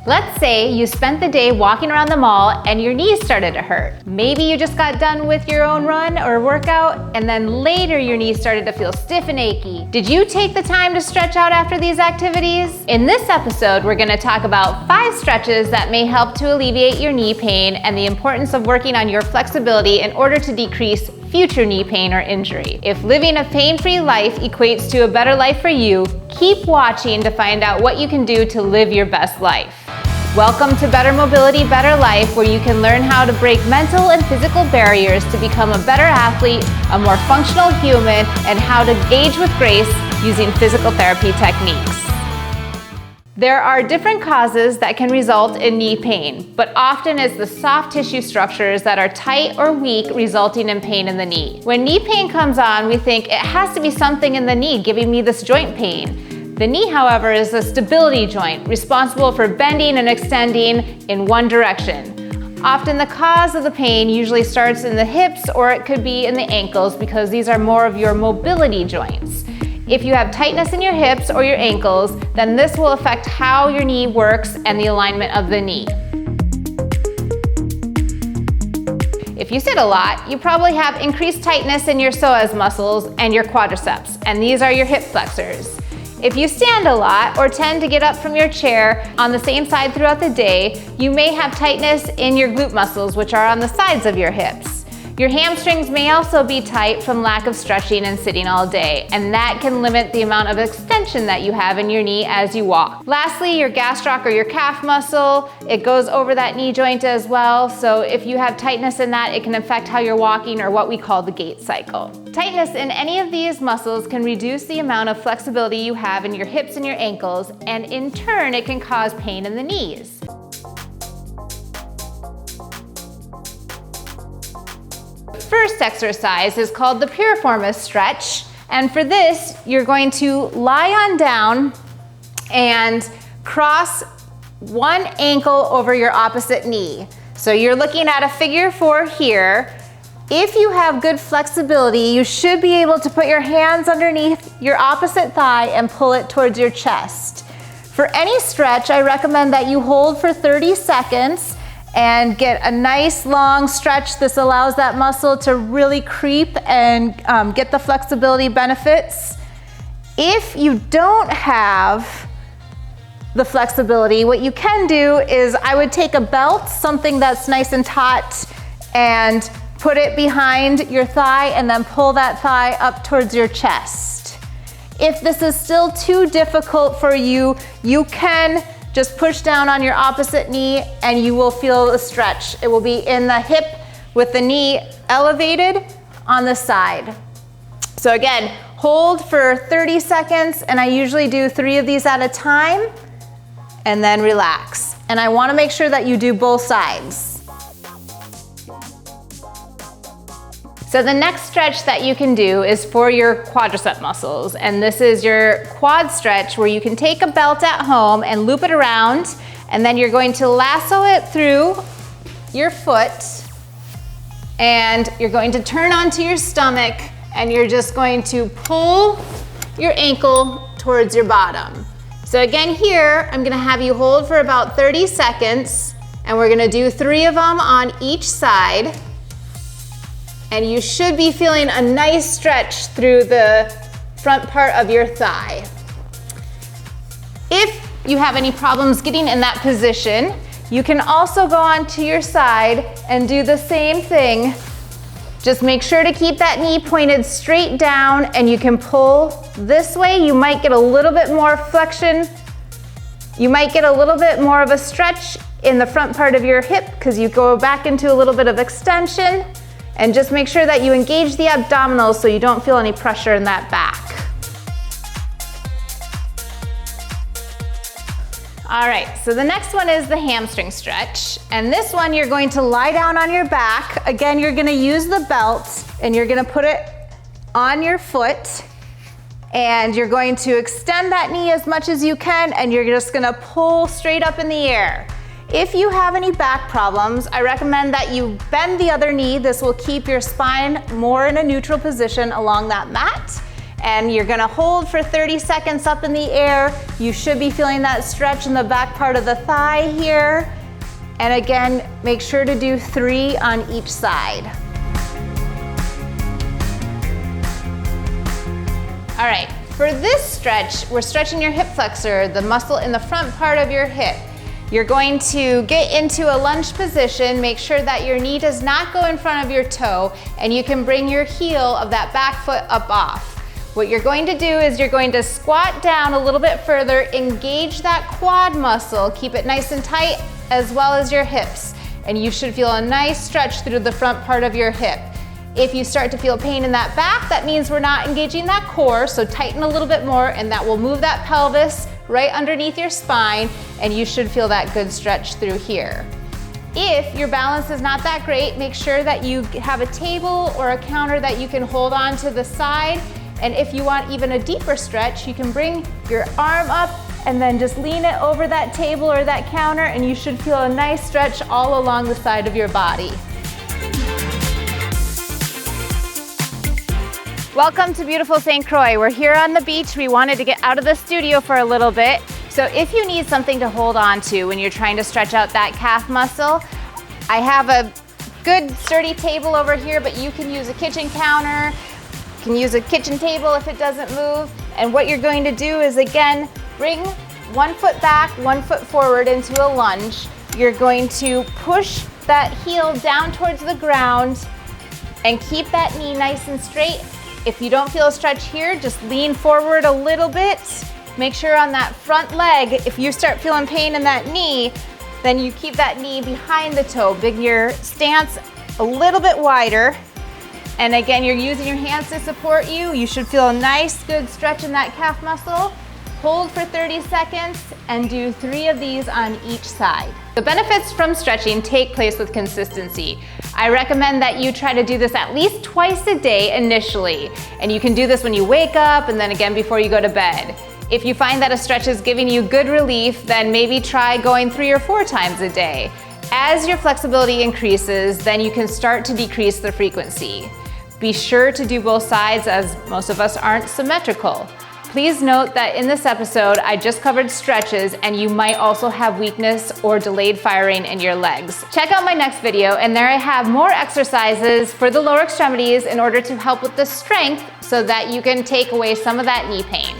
Let's say you spent the day walking around the mall and your knees started to hurt. Maybe you just got done with your own run or workout and then later your knees started to feel stiff and achy. Did you take the time to stretch out after these activities? In this episode, we're going to talk about 5 stretches that may help to alleviate your knee pain and the importance of working on your flexibility in order to decrease future knee pain or injury. If living a pain-free life equates to a better life for you, keep watching to find out what you can do to live your best life. Welcome to Better Mobility, Better Life, where you can learn how to break mental and physical barriers to become a better athlete, a more functional human, and how to age with grace using physical therapy techniques. There are different causes that can result in knee pain, but often it's the soft tissue structures that are tight or weak resulting in pain in the knee. When knee pain comes on, we think it has to be something in the knee giving me this joint pain. The knee, however, is a stability joint responsible for bending and extending in one direction. Often the cause of the pain usually starts in the hips or it could be in the ankles because these are more of your mobility joints. If you have tightness in your hips or your ankles, then this will affect how your knee works and the alignment of the knee. If you sit a lot, you probably have increased tightness in your psoas muscles and your quadriceps, and these are your hip flexors. If you stand a lot or tend to get up from your chair on the same side throughout the day, you may have tightness in your glute muscles, which are on the sides of your hips. Your hamstrings may also be tight from lack of stretching and sitting all day, and that can limit the amount of extension that you have in your knee as you walk. Lastly, your gastroc or your calf muscle, it goes over that knee joint as well, so if you have tightness in that, it can affect how you're walking or what we call the gait cycle. Tightness in any of these muscles can reduce the amount of flexibility you have in your hips and your ankles, and in turn, it can cause pain in the knees. First exercise is called the piriformis stretch, and for this you're going to lie on down and cross one ankle over your opposite knee. So you're looking at a figure 4 here. If you have good flexibility, you should be able to put your hands underneath your opposite thigh and pull it towards your chest. For any stretch, I recommend that you hold for 30 seconds and get a nice long stretch. This allows that muscle to really creep and get the flexibility benefits. If you don't have the flexibility, what you can do is I would take a belt, something that's nice and taut, and put it behind your thigh and then pull that thigh up towards your chest. If this is still too difficult for you, you can just push down on your opposite knee and you will feel a stretch. It will be in the hip with the knee elevated on the side. So again, hold for 30 seconds, and I usually do 3 of these at a time, and then relax. And I want to make sure that you do both sides. So the next stretch that you can do is for your quadricep muscles, and this is your quad stretch where you can take a belt at home and loop it around, and then you're going to lasso it through your foot, and you're going to turn onto your stomach, and you're just going to pull your ankle towards your bottom. So again here, I'm gonna have you hold for about 30 seconds, and we're gonna do 3 of them on each side. And you should be feeling a nice stretch through the front part of your thigh. If you have any problems getting in that position, you can also go onto your side and do the same thing. Just make sure to keep that knee pointed straight down, and you can pull this way. You might get a little bit more flexion. You might get a little bit more of a stretch in the front part of your hip because you go back into a little bit of extension. And just make sure that you engage the abdominals so you don't feel any pressure in that back. All right, so the next one is the hamstring stretch. And this one, you're going to lie down on your back. Again, you're gonna use the belt and you're gonna put it on your foot. And you're going to extend that knee as much as you can, and you're just gonna pull straight up in the air. If you have any back problems, I recommend that you bend the other knee. This will keep your spine more in a neutral position along that mat. and you're gonna hold for 30 seconds up in the air. You should be feeling that stretch in the back part of the thigh here. And again, make sure to do 3 on each side. All right, for this stretch, we're stretching your hip flexor, the muscle in the front part of your hip. You're going to get into a lunge position. Make sure that your knee does not go in front of your toe, and you can bring your heel of that back foot up off. What you're going to do is you're going to squat down a little bit further, engage that quad muscle, keep it nice and tight, as well as your hips. And you should feel a nice stretch through the front part of your hip. If you start to feel pain in that back, that means we're not engaging that core, so tighten a little bit more, and that will move that pelvis right underneath your spine, and you should feel that good stretch through here. If your balance is not that great, make sure that you have a table or a counter that you can hold on to the side, and if you want even a deeper stretch, you can bring your arm up and then just lean it over that table or that counter, and you should feel a nice stretch all along the side of your body. Welcome to beautiful St. Croix. We're here on the beach. We wanted to get out of the studio for a little bit. So if you need something to hold on to when you're trying to stretch out that calf muscle, I have a good sturdy table over here, but you can use a kitchen counter. You can use a kitchen table if it doesn't move. And what you're going to do is, again, bring 1 foot back, 1 foot forward into a lunge. You're going to push that heel down towards the ground and keep that knee nice and straight. If you don't feel a stretch here, just lean forward a little bit. Make sure on that front leg, if you start feeling pain in that knee, then you keep that knee behind the toe. Bring your stance a little bit wider. And again, you're using your hands to support you. You should feel a nice, good stretch in that calf muscle. Hold for 30 seconds and do 3 of these on each side. The benefits from stretching take place with consistency. I recommend that you try to do this at least twice a day initially, and you can do this when you wake up and then again before you go to bed. If you find that a stretch is giving you good relief, then maybe try going 3 or 4 times a day. As your flexibility increases, then you can start to decrease the frequency. Be sure to do both sides, as most of us aren't symmetrical. Please note that in this episode, I just covered stretches, and you might also have weakness or delayed firing in your legs. Check out my next video, and there I have more exercises for the lower extremities in order to help with the strength so that you can take away some of that knee pain.